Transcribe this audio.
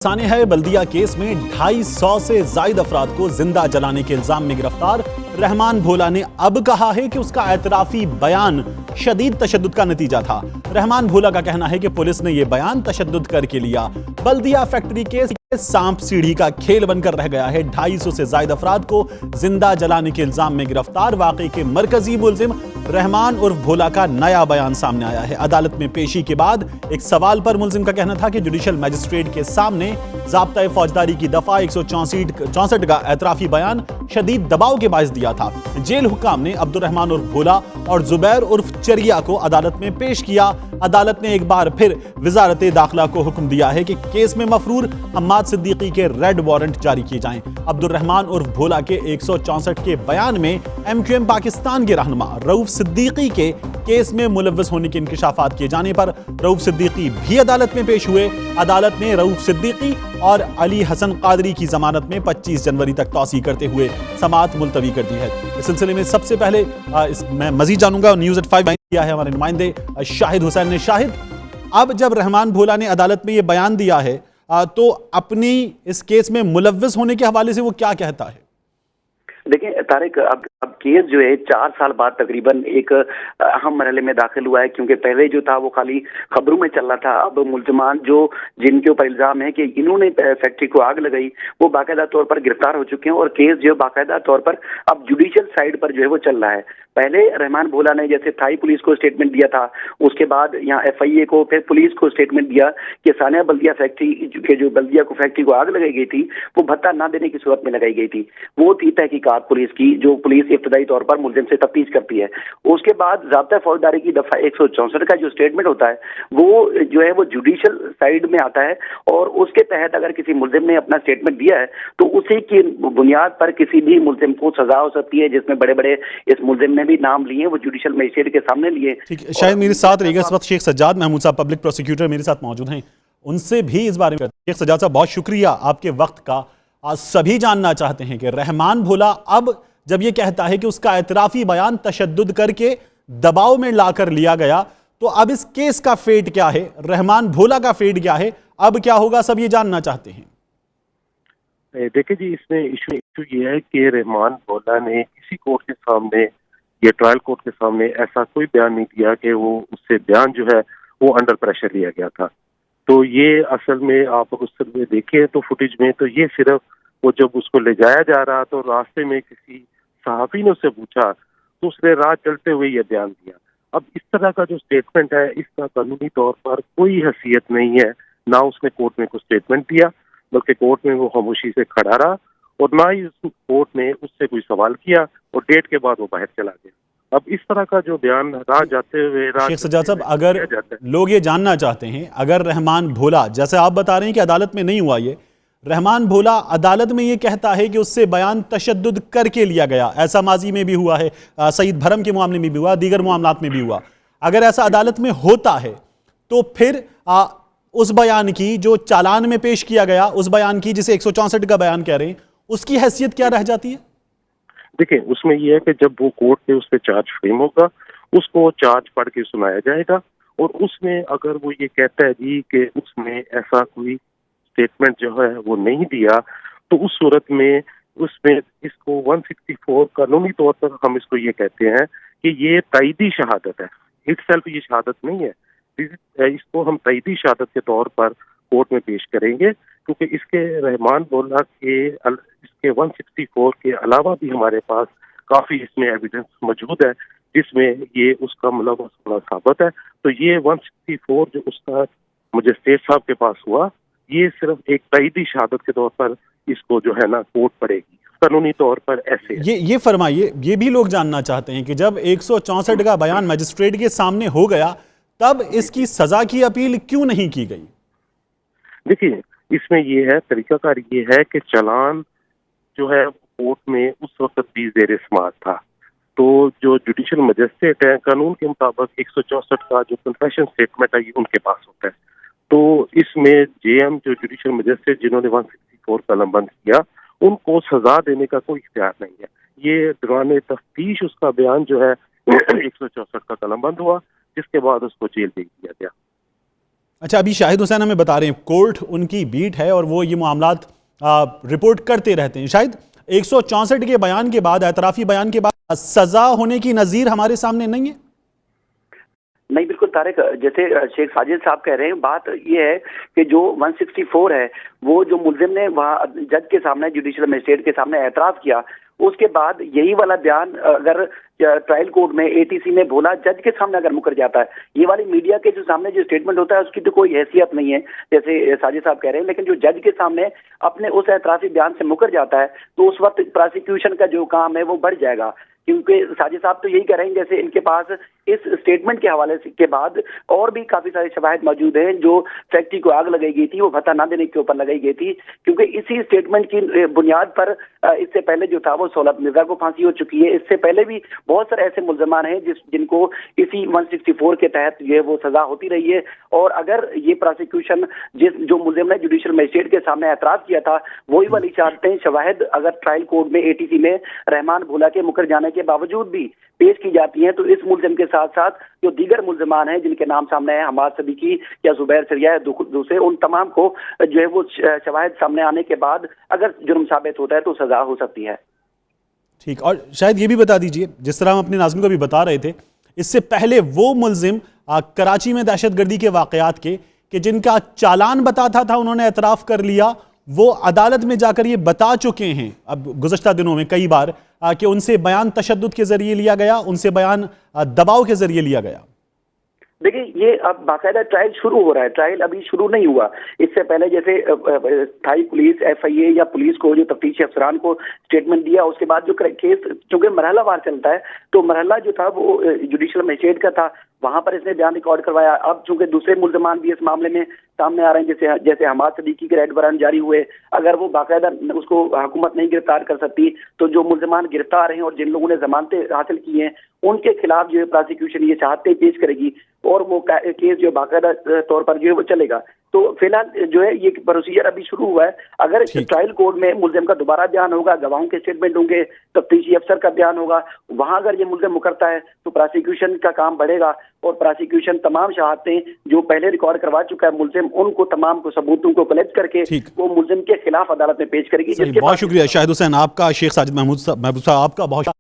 साने है बल्दिया केस में 250 से जायद अफराद को जिंदा जलाने के इल्जाम में गिरफ्तार रहमान भोला ने अब कहा है कि उसका एतराफी बयान शदीद तशद्दुद का नतीजा था। रहमान भोला का कहना है कि पुलिस ने यह बयान तशद्दुद करके लिया। बल्दिया फैक्ट्री केस सांप सीढ़ी का खेल बनकर रह गया है। 250 से जायद अफराद को जिंदा जलाने के इल्जाम में गिरफ्तार वाकई के मरकजी मुलजिम रहमान उर्फ भोला का नया बयान सामने आया है। अदालत में पेशी के बाद एक सवाल पर मुलजिम का कहना था कि जुडिशल मजिस्ट्रेट के सामने ज़ाब्ता फौजदारी की दफा 164 का एतराफी बयान शदीद दबाव के बायस दिया था। जेल हुक्काम ने अब्दुर्रहमान उर्फ भोला और जुबैर उर्फ चरिया को अदालत में पेश किया। अदालत ने एक बार फिर वजारत दाखिला को हुक्म दिया है कि केस में मफरूर हम्माद सिद्दीकी के रेड वारंट जारी किए जाएं। अब्दुर्रहमान उर्फ भोला के 164 के बयान में MQM पाकिस्तान के रहनुमा रऊफ सिद्दीकी के केस में मुलव्वस होने के इंकशाफात किए जाने पर रऊफ सिद्दीकी भी अदालत में पेश हुए। अदालत ने रऊफ सिद्दीकी और अली हसन कादरी की जमानत में 25 जनवरी तक तौसीह करते हुए समाअत मुलतवी कर दी है। इस सिलसिले में सबसे पहले मैं मजीद जानूंगा। न्यूज़ एट 5 किया है हमारे नुमाइंदे शाहिद हुसैन ने। शाहिद, अब जब रहमान भोला ने अदालत में यह बयान दिया है तो अपनी इस केस में मुलव्वस होने के हवाले से वो क्या कहता है? देखिए तारिक, अब केस जो है 4 साल बाद तकरीबन एक अहम मरहले में दाखिल हुआ है, क्योंकि पहले जो था वो खाली खबरों में चल रहा था। अब मुल्जिमान जो जिनके ऊपर इल्जाम है कि इन्होंने फैक्ट्री को आग लगाई, वो बाकायदा तौर पर गिरफ्तार हो चुके हैं और केस जो है बाकायदा तौर पर अब जुडिशियल साइड पर जो है वो चल रहा है। पहले रहमान भोला ने जैसे थाई पुलिस को स्टेटमेंट दिया था, उसके बाद यहाँ FIA को, फिर पुलिस को स्टेटमेंट दिया कि सानिया बल्दिया फैक्ट्री के जो बल्दिया को फैक्ट्री को आग लगाई गई थी वो भत्ता ना देने की सूरत में लगाई गई थी। वो थी तहकीकात पुलिस की, जो पुलिस इब्तदाई तौर पर मुलजिम से तफ्तीश करती है। उसके बाद ज़ाब्ता फौजदारी की दफा 164 का जो स्टेटमेंट होता है वो जो है वो जुडिशियल साइड में आता है और उसके तहत अगर किसी मुलजिम ने अपना स्टेटमेंट दिया है तो उसी की बुनियाद पर किसी भी मुलजिम को सजा हो सकती है, जिसमें बड़े बड़े इस मुलजिम ने भी नाम लिए, वो जुडिशियल मजिस्ट्रेट के सामने लिए। ठीक, शायद मेरे साथ रहिएगा इस वक्त शेख सज्जाद महमूद साहब, पब्लिक प्रोसिक्यूटर मेरे साथ मौजूद हैं, उनसे भी इस बारे में। शेख सज्जाद साहब, बहुत शुक्रिया आपके वक्त का। आज सभी जानना चाहते हैं कि रहमान भोला अब जब ये कहता है कि उसका एतराफी बयान तशद्दुद करके दबाव में लाकर लिया गया, तो अब इस केस का फेट क्या है, रहमान भोला का फेट क्या है, अब क्या होगा, सब ये जानना चाहते हैं। देखिए जी, इसमें इशू ये है कि रहमान भोला ने किसी कोर्ट के सामने या ट्रायल कोर्ट के सामने ऐसा कोई बयान नहीं दिया कि वो उससे बयान जो है वो अंडर प्रेशर लिया गया था। तो ये असल में आप उस में देखें तो फुटेज में, तो ये सिर्फ वो जब उसको ले जाया जा रहा तो रास्ते में किसी सहाफी ने उससे पूछा तो उसने राह चलते हुए ये बयान दिया। अब इस तरह का जो स्टेटमेंट है इसका कानूनी तौर पर कोई हैसियत नहीं है। ना उसने कोर्ट में कोई स्टेटमेंट दिया, बल्कि कोर्ट में वो खामोशी से खड़ा रहा और ना ही कोर्ट ने उससे कोई सवाल किया और डेट के बाद वो बाहर चला गया। अब इस तरह का जो बयान राह जाते हुए शेख सज्जाद साहब, अगर लोग ये जानना चाहते हैं, अगर रहमान भोला, जैसे आप बता रहे हैं कि अदालत में नहीं हुआ ये, रहमान भोला अदालत में ये कहता है कि उससे बयान तशद्दुद करके लिया गया, ऐसा माजी में भी हुआ है, सईद भरम के मामले में भी हुआ, दीगर मामलात में भी हुआ, अगर ऐसा अदालत में होता है तो फिर उस बयान की जो चालान में पेश किया गया, उस बयान की जिसे 164 का बयान कह रहे हैं, उसकी हैसियत क्या रह जाती है? देखिए, उसमें यह है कि जब वो कोर्ट में उस पर चार्ज फ्रेम होगा, उसको चार्ज पढ़ के सुनाया जाएगा और उसमें अगर वो ये कहता है जी कि उसने ऐसा कोई स्टेटमेंट जो है वो नहीं दिया, तो उस सूरत में उसमें इसको 164 कानूनी तौर पर हम इसको ये कहते हैं कि ये तायदी शहादत है। इटसेल्फ ये शहादत नहीं है, इसको हम तायदी शहादत के तौर पर कोर्ट में पेश करेंगे, क्योंकि इसके रहमान भोला के इसके 164 के अलावा भी हमारे पास काफी इसमें एविडेंस मौजूद है जिसमें ये उसका मुलव्वस होना साबित है। तो ये 164 जो उसका मजिस्ट्रेट साहब के पास हुआ, ये सिर्फ एक तायदी शहादत के तौर पर इसको जो है ना कोर्ट पड़ेगी, कानूनी तौर पर ऐसे है। ये फरमाइए, ये भी लोग जानना चाहते हैं कि जब 164 का बयान मजिस्ट्रेट के सामने हो गया तब इसकी सजा की अपील क्यों नहीं की गई? देखिए, इसमें ये है, तरीकाकार ये है कि चालान जो है कोर्ट में उस वक्त भी ज़ेर समाअत था, तो जो जुडिशियल मजिस्ट्रेट है कानून के मुताबिक 164 का जो कन्फेशन स्टेटमेंट है ये उनके पास होता है। तो इसमें JM जो जुडिशियल मजिस्ट्रेट जिन्होंने 164 का उल्लंघन किया, उनको सजा देने का कोई इख्तियार नहीं है। ये दौरान तफ्तीश उसका बयान जो है 164 का उल्लंघन हुआ, जिसके बाद उसको जेल भेज दिया गया। अच्छा, अभी शाहिद हुसैन हमें बता रहे हैं कोर्ट उनकी बीट है और वो ये मामलात रिपोर्ट करते रहते हैं। शायद 164 के बयान के बाद, एतराफी बयान के बाद सजा होने की नजीर हमारे सामने नहीं है। नहीं, बिल्कुल तारिक, जैसे शेख साजिद साहब कह रहे हैं, बात ये है कि जो 164 है, वो जो मुल्जिम ने वहाँ जज के सामने, जुडिशियल मजिस्ट्रेट के सामने एतराफ़ किया, उसके बाद यही वाला बयान अगर ट्रायल कोर्ट में एटीसी में बोला, जज के सामने अगर मुकर जाता है, ये वाली मीडिया के जो सामने जो स्टेटमेंट होता है उसकी तो कोई हैसियत नहीं है, जैसे साजिद साहब कह रहे हैं। लेकिन जो जज के सामने अपने उस एतराफ़ी बयान से मुकर जाता है, तो उस वक्त प्रोसिक्यूशन का जो काम है वो बढ़ जाएगा। क्योंकि साजिद साहब तो यही कह रहे हैं, जैसे इनके पास इस स्टेटमेंट के हवाले के बाद और भी काफी सारे शवाहिद मौजूद हैं। जो फैक्ट्री को आग लगाई गई थी वो भत्ता ना देने के ऊपर लगाई गई थी, क्योंकि इसी स्टेटमेंट की बुनियाद पर इससे पहले जो था वो सोलह मिर्जा को फांसी हो चुकी है। इससे पहले भी बहुत सारे ऐसे मुल्जमान हैं जिनको इसी 164 के तहत ये वो सजा होती रही है। और अगर ये प्रोसिक्यूशन जो मुल्जिम ने जुडिशियल मजिस्ट्रेट के सामने एतराज किया था, वही वाली चाहते हैं शवाहिद अगर ट्रायल कोर्ट में एटीसी में रहमान भोला के मुकर जाने के बावजूद भी पेश की जाती हैं, तो इस मुल्जिम के साथ साथ जो दीगर मुल्जिमान हैं जिनके नाम सामने है, हमाद सदीकी या जुबैर सरिया दूसरे, उन तमाम को जो है वो शवाहिद सामने आने के बाद अगर जुर्म साबित होता है तो सजा हो सकती है। ठीक, और शायद ये भी बता दीजिए, जिस तरह हम अपने नाज़रीन को भी बता रहे थे, इससे पहले वो मुल्जिम कराची में दहशतगर्दी के वाकयात के जिनका चालान बताता था, उन्होंने एतराफ़ कर लिया, वो अदालत में जाकर ये बता चुके हैं अब गुज़श्ता दिनों में कई बार कि उनसे बयान तशद्दुद के जरिए लिया गया, उनसे बयान दबाव के जरिए लिया गया। देखिए, ये अब बाकायदा ट्रायल शुरू हो रहा है, ट्रायल अभी शुरू नहीं हुआ। इससे पहले जैसे थाई पुलिस, FIA या पुलिस को जो तफ्तीशी अफसरान को स्टेटमेंट दिया, उसके बाद जो केस चूंकि मरहलावार चलता है, तो मरहला जो था वो जुडिशियल मजिस्ट्रेट का था, वहां पर इसने बयान रिकॉर्ड करवाया। अब चूंकि दूसरे मुल्जमान भी इस मामले में सामने आ रहे हैं, जैसे हमाद सदीकी के रेड वारंट जारी हुए, अगर वो बाकायदा उसको हुकूमत नहीं गिरफ्तार कर सकती, तो जो मुल्जमान गिरफ्तार हैं और जिन लोगों ने जमानतें हासिल की हैं, उनके खिलाफ जो है प्रोसिक्यूशन ये चाहते पेश करेगी और वो केस जो बाकायदा तौर पर जो है वो चलेगा। तो फिलहाल जो है ये प्रोसीजर अभी शुरू हुआ है। अगर ट्रायल कोर्ट में मुल्जिम का दोबारा बयान होगा, गवाहों के स्टेटमेंट होंगे, तफ्तीशी अफसर का बयान होगा, वहां अगर ये मुल्जिम मुकरता है तो प्रोसिक्यूशन का काम बढ़ेगा और प्रोसिक्यूशन तमाम शहादतें जो पहले रिकॉर्ड करवा चुका है मुल्जिम, उनको तमाम को सबूतों को कलेक्ट करके वो मुल्जिम के खिलाफ अदालत में पेश करेगी। बहुत शुक्रिया शाहिद हुसैन आपका, शेख साजिद महमूद साहब आपका बहुत